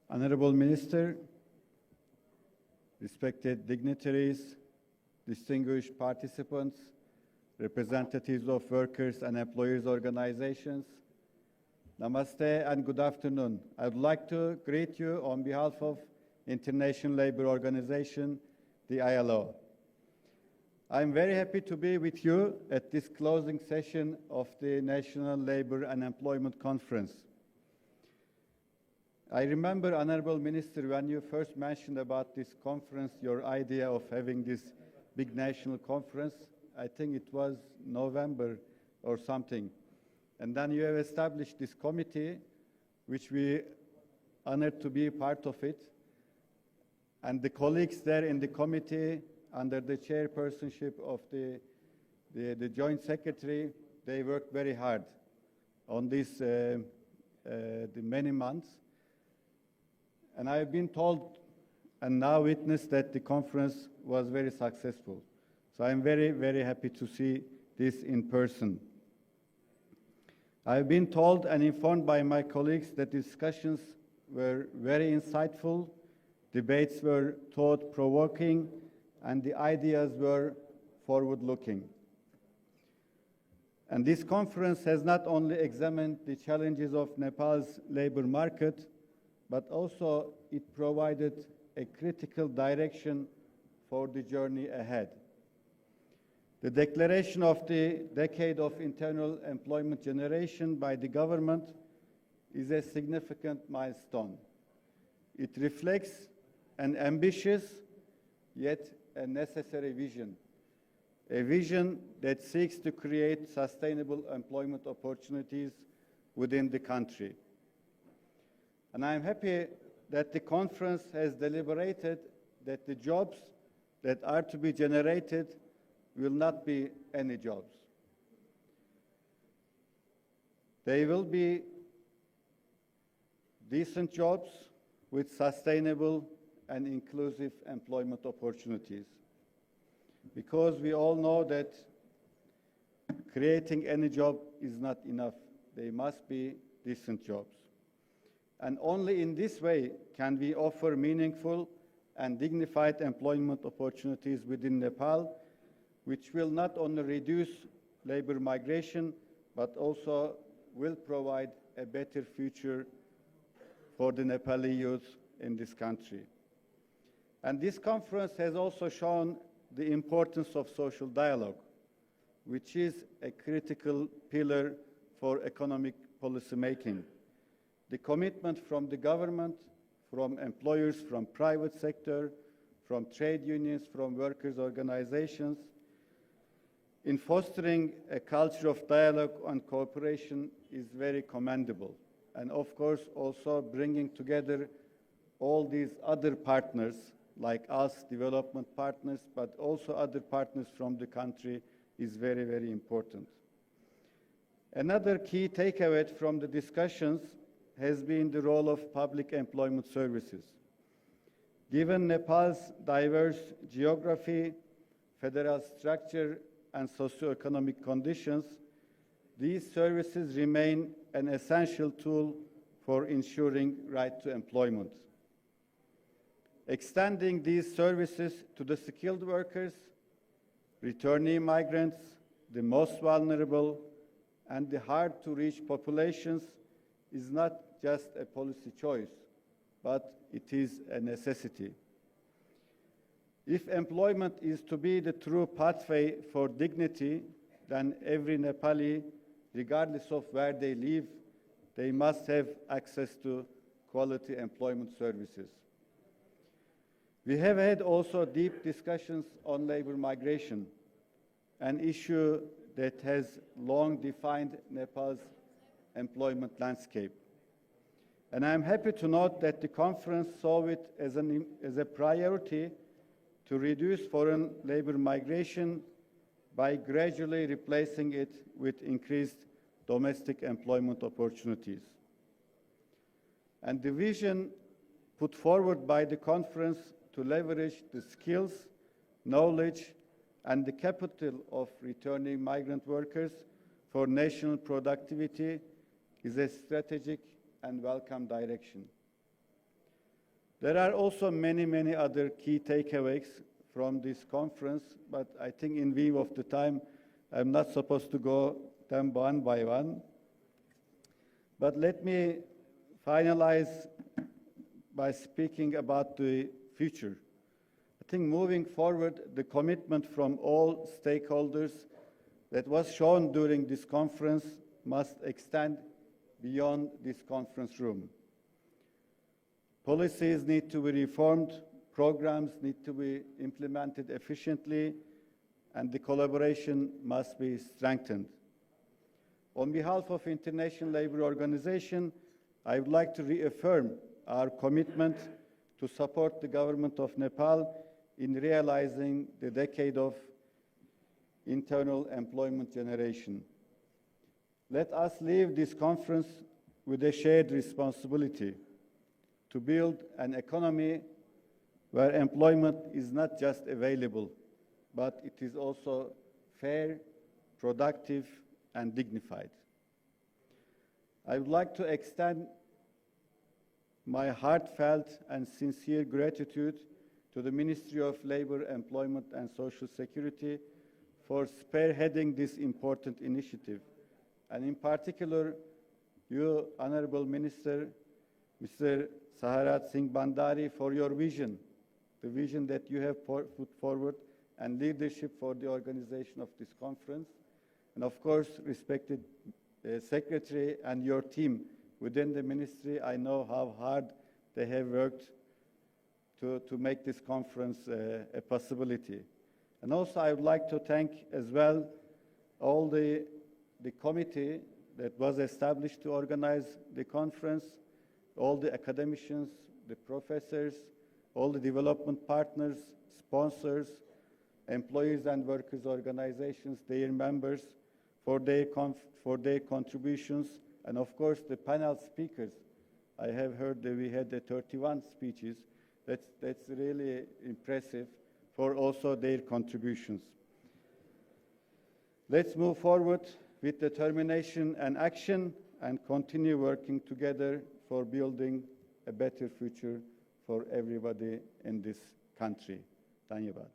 Honorable Minister, respected dignitaries, distinguished participants, representatives of workers and employers organizations, Namaste and good afternoon. I would like to greet you on behalf of International Labour Organization, the ILO. I'm very happy to be with you at this closing session of the National Labour and Employment Conference. I remember, Honorable Minister, when you first mentioned about this conference, your idea of having this big national conference, I think it was November or something. And then you have established this committee, which we honored to be part of it. And the colleagues there in the committee, under the chairpersonship of the Joint Secretary, they worked very hard on this the many months. And I've been told and now witnessed that the conference was very successful. So I'm very, very happy to see this in person. I've been told and informed by my colleagues that discussions were very insightful, debates were thought-provoking, and the ideas were forward-looking. And this conference has not only examined the challenges of Nepal's labor market, but also it provided a critical direction for the journey ahead. The declaration of the Decade of Internal Employment Generation by the government is a significant milestone. It reflects an ambitious yet a necessary vision, a vision that seeks to create sustainable employment opportunities within the country. And I'm happy that the conference has deliberated that the jobs that are to be generated will not be any jobs. They will be decent jobs with sustainable and inclusive employment opportunities. Because we all know that creating any job is not enough. They must be decent jobs. And only in this way can we offer meaningful and dignified employment opportunities within Nepal, which will not only reduce labor migration, but also will provide a better future for the Nepali youth in this country. And this conference has also shown the importance of social dialogue, which is a critical pillar for economic policy making. The commitment from the government, from employers, from private sector, from trade unions, from workers' organizations, in fostering a culture of dialogue and cooperation is very commendable. And of course, also bringing together all these other partners, like us, development partners, but also other partners from the country is very, very important. Another key takeaway from the discussions has been the role of public employment services. Given Nepal's diverse geography, federal structure, and socioeconomic conditions, these services remain an essential tool for ensuring right to employment. Extending these services to the skilled workers, returnee migrants, the most vulnerable, and the hard-to-reach populations is not just a policy choice, but it is a necessity. If employment is to be the true pathway for dignity, then every Nepali, regardless of where they live, they must have access to quality employment services. We have had also deep discussions on labor migration, an issue that has long defined Nepal's employment landscape. And I'm happy to note that the conference saw it as a priority to reduce foreign labor migration by gradually replacing it with increased domestic employment opportunities. And the vision put forward by the conference to leverage the skills, knowledge, and the capital of returning migrant workers for national productivity is a strategic and welcome direction. There are also many other key takeaways from this conference, but I think in view of the time, I'm not supposed to go them one by one. But let me finalize by speaking about the future. I think moving forward, the commitment from all stakeholders that was shown during this conference must extend beyond this conference room. Policies need to be reformed, programs need to be implemented efficiently, and the collaboration must be strengthened. On behalf of International Labour Organization, I would like to reaffirm our commitment to support the government of Nepal in realizing the decade of internal employment generation. Let us leave this conference with a shared responsibility to build an economy where employment is not just available, but it is also fair, productive, and dignified. I would like to extend my heartfelt and sincere gratitude to the Ministry of Labour, Employment and Social Security for spearheading this important initiative, and in particular, you, Honourable Minister, Mr. Saharat Singh Bandari, for your vision, the vision that you have put forward, and leadership for the organization of this conference. And of course, respected Secretary and your team within the ministry, I know how hard they have worked to make this conference a possibility. And also I would like to thank as well all the committee that was established to organize the conference, all the academicians, the professors, all the development partners, sponsors, employees and workers organizations, their members, for their contributions, and of course the panel speakers. I have heard that we had 31 speeches. That's really impressive, for also their contributions. Let's move forward with determination and action and continue working together for building a better future for everybody in this country. Dhanyavad.